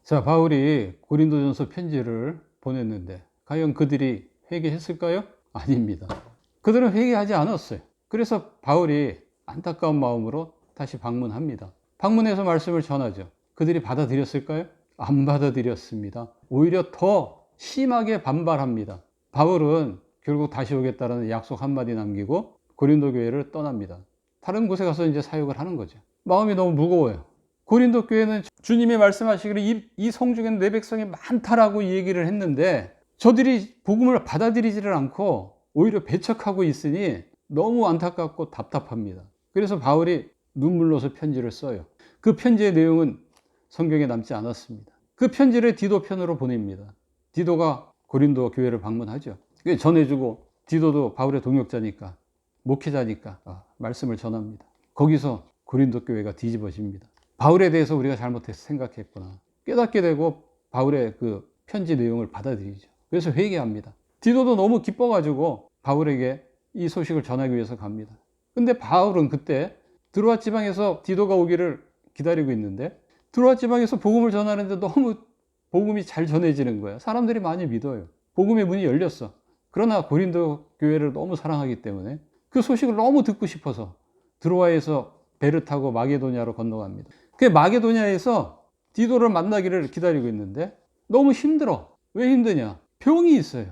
자, 바울이 고린도전서 편지를 보냈는데 과연 그들이 회개했을까요? 아닙니다. 그들은 회개하지 않았어요. 그래서 바울이 안타까운 마음으로 다시 방문합니다. 방문해서 말씀을 전하죠. 그들이 받아들였을까요? 안 받아들였습니다. 오히려 더 심하게 반발합니다. 바울은 결국 다시 오겠다라는 약속 한마디 남기고 고린도 교회를 떠납니다. 다른 곳에 가서 이제 사역을 하는 거죠. 마음이 너무 무거워요. 고린도 교회는 주님이 말씀하시기를 이 성중에는 내 백성이 많다라고 얘기를 했는데 저들이 복음을 받아들이지를 않고 오히려 배척하고 있으니 너무 안타깝고 답답합니다. 그래서 바울이 눈물로서 편지를 써요. 그 편지의 내용은 성경에 남지 않았습니다. 그 편지를 디도 편으로 보냅니다. 디도가 고린도 교회를 방문하죠. 전해주고 디도도 바울의 동역자니까 목회자니까 말씀을 전합니다. 거기서 고린도 교회가 뒤집어집니다. 바울에 대해서 우리가 잘못해서 생각했구나 깨닫게 되고 바울의 그 편지 내용을 받아들이죠. 그래서 회개합니다. 디도도 너무 기뻐가지고 바울에게 이 소식을 전하기 위해서 갑니다. 근데 바울은 그때 드로아 지방에서 디도가 오기를 기다리고 있는데 드로아 지방에서 복음을 전하는데 너무 복음이 잘 전해지는 거예요. 사람들이 많이 믿어요. 복음의 문이 열렸어. 그러나 고린도 교회를 너무 사랑하기 때문에 그 소식을 너무 듣고 싶어서 드로아에서 배를 타고 마게도냐로 건너갑니다. 그 마게도냐에서 디도를 만나기를 기다리고 있는데 너무 힘들어. 왜 힘드냐? 병이 있어요.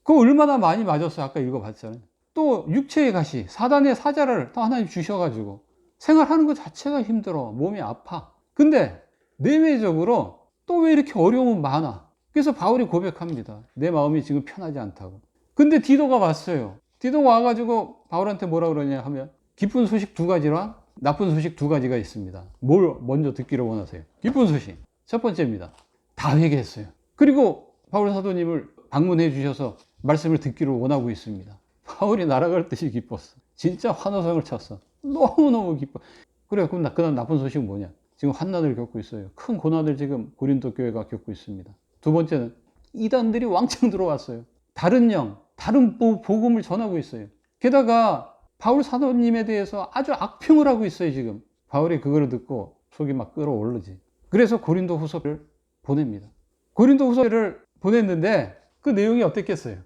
그거 얼마나 많이 맞았어요. 아까 읽어봤잖아요. 또 육체의 가시, 사단의 사자를 또 하나님 주셔가지고 생활하는 것 자체가 힘들어. 몸이 아파. 근데 내외적으로 또 왜 이렇게 어려움은 많아? 그래서 바울이 고백합니다. 내 마음이 지금 편하지 않다고. 근데 디도가 왔어요. 디도가 와가지고 바울한테 뭐라 그러냐 하면 기쁜 소식 2가지랑 나쁜 소식 2가지가 있습니다. 뭘 먼저 듣기를 원하세요? 기쁜 소식. 첫 번째입니다. 다 회개했어요. 그리고 바울 사도님을 방문해 주셔서 말씀을 듣기를 원하고 있습니다. 바울이 날아갈 듯이 기뻤어. 진짜 환호성을 쳤어. 너무너무 기뻐. 그래, 그럼 그다음 나쁜 소식은 뭐냐? 지금 환난을 겪고 있어요. 큰 고난을 지금 고린도 교회가 겪고 있습니다. 두 번째는 이단들이 왕창 들어왔어요. 다른 영, 다른 복음을 전하고 있어요. 게다가 바울 사도님에 대해서 아주 악평을 하고 있어요. 지금 바울이 그거를 듣고 속이 막 끓어오르지. 그래서 고린도 후서를 보냅니다. 고린도 후서를 보냈는데 그 내용이 어땠겠어요?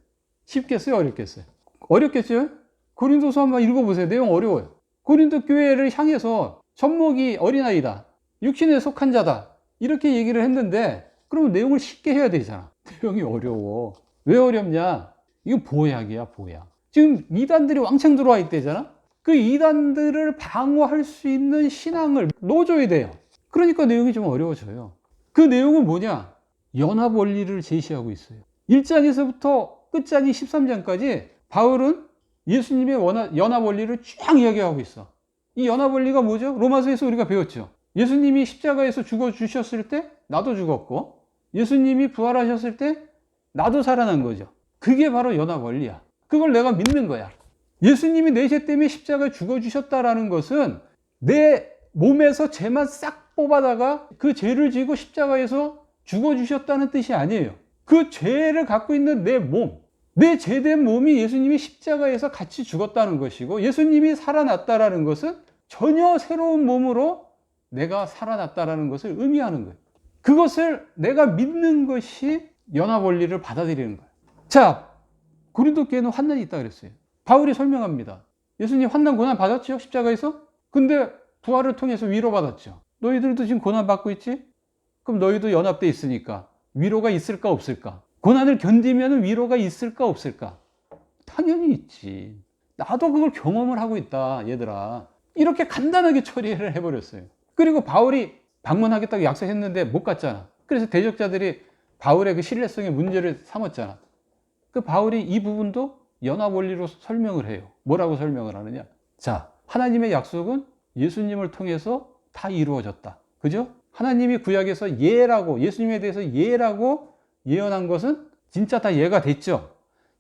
쉽겠어요? 어렵겠어요? 어렵겠죠? 고린도 후서 한번 읽어보세요. 내용 어려워요. 고린도 교회를 향해서 젖먹이 어린아이다, 육신에 속한 자다, 이렇게 얘기를 했는데 그러면 내용을 쉽게 해야 되잖아. 내용이 어려워. 왜 어렵냐? 이거 보약이야, 보약. 지금 이단들이 왕창 들어와 있대잖아. 그 이단들을 방어할 수 있는 신앙을 넣어줘야 돼요. 그러니까 내용이 좀 어려워져요. 그 내용은 뭐냐? 연합 원리를 제시하고 있어요. 1장에서부터 끝장이 13장까지 바울은 예수님의 연합 원리를 쫙 이야기하고 있어. 이 연합 원리가 뭐죠? 로마서에서 우리가 배웠죠. 예수님이 십자가에서 죽어주셨을 때 나도 죽었고, 예수님이 부활하셨을 때 나도 살아난 거죠. 그게 바로 연합 원리야. 그걸 내가 믿는 거야. 예수님이 내 죄 때문에 십자가에 죽어주셨다라는 것은 내 몸에서 죄만 싹 뽑아다가 그 죄를 지고 십자가에서 죽어주셨다는 뜻이 아니에요. 그 죄를 갖고 있는 내 몸, 내 죄된 몸이 예수님이 십자가에서 같이 죽었다는 것이고, 예수님이 살아났다라는 것은 전혀 새로운 몸으로 내가 살아났다라는 것을 의미하는 거예요. 그것을 내가 믿는 것이 연합 원리를 받아들이는 거예요. 자, 고린도 교회는 환난이 있다 그랬어요. 바울이 설명합니다. 예수님 환난 고난 받았죠? 십자가에서? 근데 부활을 통해서 위로받았죠. 너희들도 지금 고난 받고 있지? 그럼 너희도 연합돼 있으니까 위로가 있을까 없을까? 고난을 견디면 위로가 있을까 없을까? 당연히 있지. 나도 그걸 경험을 하고 있다, 얘들아. 이렇게 간단하게 처리를 해버렸어요. 그리고 바울이 방문하겠다고 약속했는데 못 갔잖아. 그래서 대적자들이 바울의 그 신뢰성의 문제를 삼았잖아. 그 바울이 이 부분도 연합 원리로 설명을 해요. 뭐라고 설명을 하느냐? 자, 하나님의 약속은 예수님을 통해서 다 이루어졌다. 그죠? 하나님이 구약에서 예라고, 예수님에 대해서 예라고 예언한 것은 진짜 다 예가 됐죠.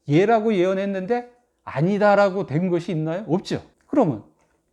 예라고 예언했는데 아니다라고 된 것이 있나요? 없죠. 그러면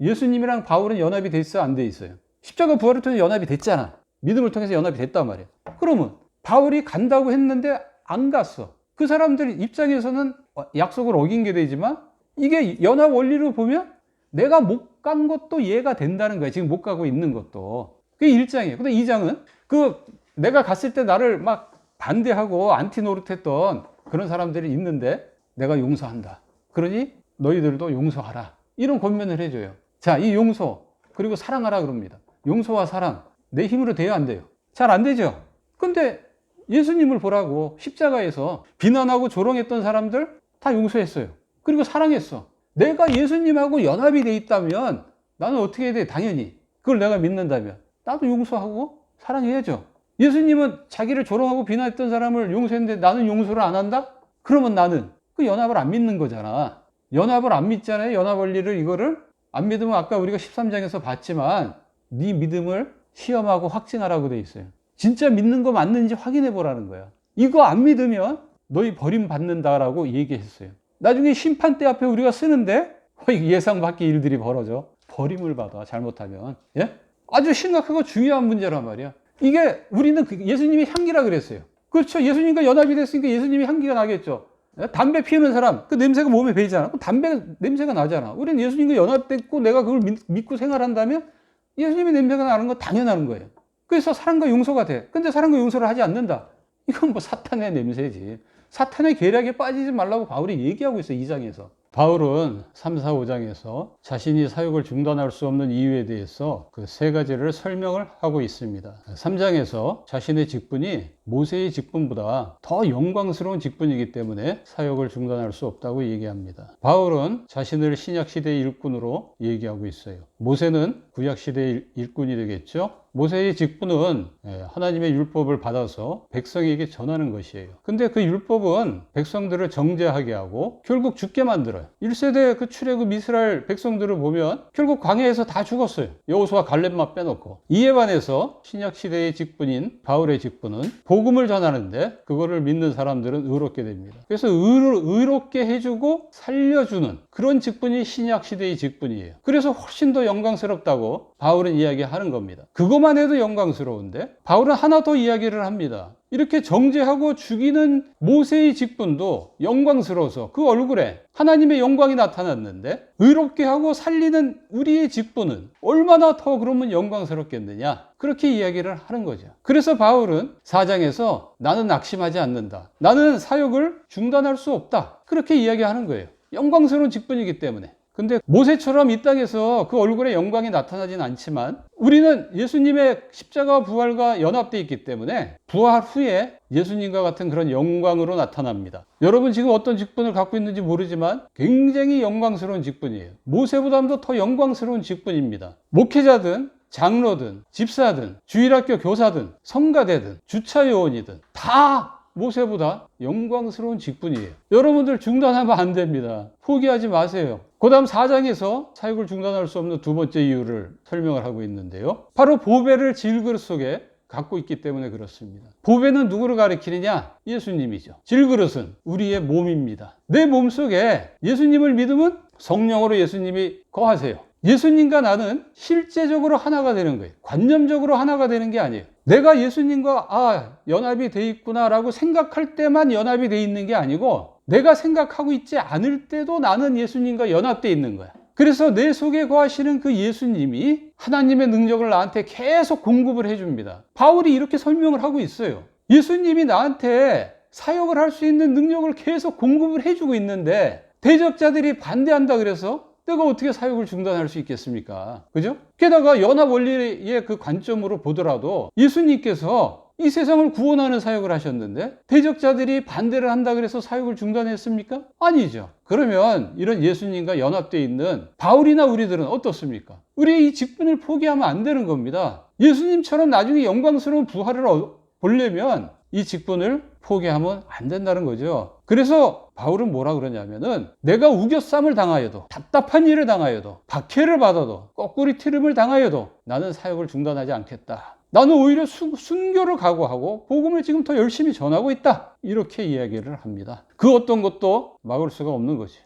예수님이랑 바울은 연합이 돼 있어요? 안 돼 있어요? 십자가 부활을 통해서 연합이 됐잖아. 믿음을 통해서 연합이 됐단 말이에요. 그러면 바울이 간다고 했는데 안 갔어. 그 사람들 입장에서는 약속을 어긴 게 되지만 이게 연합 원리로 보면 내가 못 간 것도 이해가 된다는 거야. 지금 못 가고 있는 것도. 그게 1장이에요. 근데 2장은 그 내가 갔을 때 나를 막 반대하고 안티 노릇했던 그런 사람들이 있는데 내가 용서한다. 그러니 너희들도 용서하라. 이런 권면을 해줘요. 자, 이 용서 그리고 사랑하라 그럽니다. 용서와 사랑 내 힘으로 돼야 안 돼요. 잘 안 되죠. 근데 예수님을 보라고 십자가에서 비난하고 조롱했던 사람들 다 용서했어요. 그리고 사랑했어. 내가 예수님하고 연합이 돼 있다면 나는 어떻게 해야 돼? 당연히 그걸 내가 믿는다면 나도 용서하고 사랑해야죠. 예수님은 자기를 조롱하고 비난했던 사람을 용서했는데 나는 용서를 안 한다? 그러면 나는 그 연합을 안 믿는 거잖아. 연합을 안 믿잖아요. 연합 원리를 이거를 안 믿으면 아까 우리가 13장에서 봤지만 네 믿음을 시험하고 확증하라고 돼 있어요. 진짜 믿는 거 맞는지 확인해 보라는 거야. 이거 안 믿으면 너희 버림받는다라고 얘기했어요. 나중에 심판대 앞에 우리가 쓰는데 예상 밖의 일들이 벌어져. 버림을 받아 잘못하면. 예? 아주 심각하고 중요한 문제란 말이야. 이게 우리는 예수님이 향기라 그랬어요. 그렇죠. 예수님과 연합이 됐으니까 예수님이 향기가 나겠죠. 예? 담배 피우는 사람 그 냄새가 몸에 배이잖아. 담배 냄새가 나잖아. 우리는 예수님과 연합됐고 내가 그걸 믿고 생활한다면 예수님의 냄새가 나는 건 당연한 거예요. 그래서 사랑과 용서가 돼. 근데 사랑과 용서를 하지 않는다. 이건 뭐 사탄의 냄새지. 사탄의 계략에 빠지지 말라고 바울이 얘기하고 있어요. 2장에서. 바울은 3, 4, 5장에서 자신이 사역을 중단할 수 없는 이유에 대해서 그 세 가지를 설명을 하고 있습니다. 3장에서 자신의 직분이 모세의 직분보다 더 영광스러운 직분이기 때문에 사역을 중단할 수 없다고 얘기합니다. 바울은 자신을 신약시대의 일꾼으로 얘기하고 있어요. 모세는 구약시대의 일꾼이 되겠죠. 모세의 직분은 하나님의 율법을 받아서 백성에게 전하는 것이에요. 근데 그 율법은 백성들을 정죄하게 하고 결국 죽게 만들어요. 1세대 그 출애굽 이스라엘 백성들을 보면 결국 광야에서 다 죽었어요. 여호수아 갈렙만 빼놓고. 이에 반해서 신약시대의 직분인 바울의 직분은 복음을 전하는데 그거를 믿는 사람들은 의롭게 됩니다. 그래서 의롭게 해주고 살려주는 그런 직분이 신약시대의 직분이에요. 그래서 훨씬 더 영광스럽다고 바울은 이야기하는 겁니다. 그것만 해도 영광스러운데 바울은 하나 더 이야기를 합니다. 이렇게 정죄하고 죽이는 모세의 직분도 영광스러워서 그 얼굴에 하나님의 영광이 나타났는데 의롭게 하고 살리는 우리의 직분은 얼마나 더 그러면 영광스럽겠느냐, 그렇게 이야기를 하는 거죠. 그래서 바울은 4장에서 나는 낙심하지 않는다, 나는 사역을 중단할 수 없다, 그렇게 이야기하는 거예요. 영광스러운 직분이기 때문에. 근데 모세처럼 이 땅에서 그 얼굴에 영광이 나타나진 않지만 우리는 예수님의 십자가 부활과 연합되어 있기 때문에 부활 후에 예수님과 같은 그런 영광으로 나타납니다. 여러분 지금 어떤 직분을 갖고 있는지 모르지만 굉장히 영광스러운 직분이에요. 모세보다도 더 영광스러운 직분입니다. 목회자든 장로든 집사든 주일학교 교사든 성가대든 주차요원이든 다 모세보다 영광스러운 직분이에요. 여러분들 중단하면 안 됩니다. 포기하지 마세요. 그 다음 4장에서 사역을 중단할 수 없는 두 번째 이유를 설명을 하고 있는데요. 바로 보배를 질그릇 속에 갖고 있기 때문에 그렇습니다. 보배는 누구를 가리키느냐? 예수님이죠. 질그릇은 우리의 몸입니다. 내 몸 속에 예수님을 믿으면 성령으로 예수님이 거하세요. 예수님과 나는 실제적으로 하나가 되는 거예요. 관념적으로 하나가 되는 게 아니에요. 내가 예수님과 연합이 돼 있구나라고 생각할 때만 연합이 돼 있는 게 아니고 내가 생각하고 있지 않을 때도 나는 예수님과 연합돼 있는 거야. 그래서 내 속에 거하시는 그 예수님이 하나님의 능력을 나한테 계속 공급을 해줍니다. 바울이 이렇게 설명을 하고 있어요. 예수님이 나한테 사역을 할 수 있는 능력을 계속 공급을 해주고 있는데 대적자들이 반대한다 그래서 내가 어떻게 사역을 중단할 수 있겠습니까? 그죠? 게다가 연합 원리의 그 관점으로 보더라도 예수님께서 이 세상을 구원하는 사역을 하셨는데 대적자들이 반대를 한다 그래서 사역을 중단했습니까? 아니죠. 그러면 이런 예수님과 연합되어 있는 바울이나 우리들은 어떻습니까? 우리의 이 직분을 포기하면 안 되는 겁니다. 예수님처럼 나중에 영광스러운 부활을 보려면 이 직분을 포기하면 안 된다는 거죠. 그래서 바울은 뭐라 그러냐면은 내가 우겨쌈을 당하여도 답답한 일을 당하여도 박해를 받아도 거꾸리 트림을 당하여도 나는 사역을 중단하지 않겠다. 나는 오히려 순교를 각오하고 복음을 지금 더 열심히 전하고 있다. 이렇게 이야기를 합니다. 그 어떤 것도 막을 수가 없는 거지.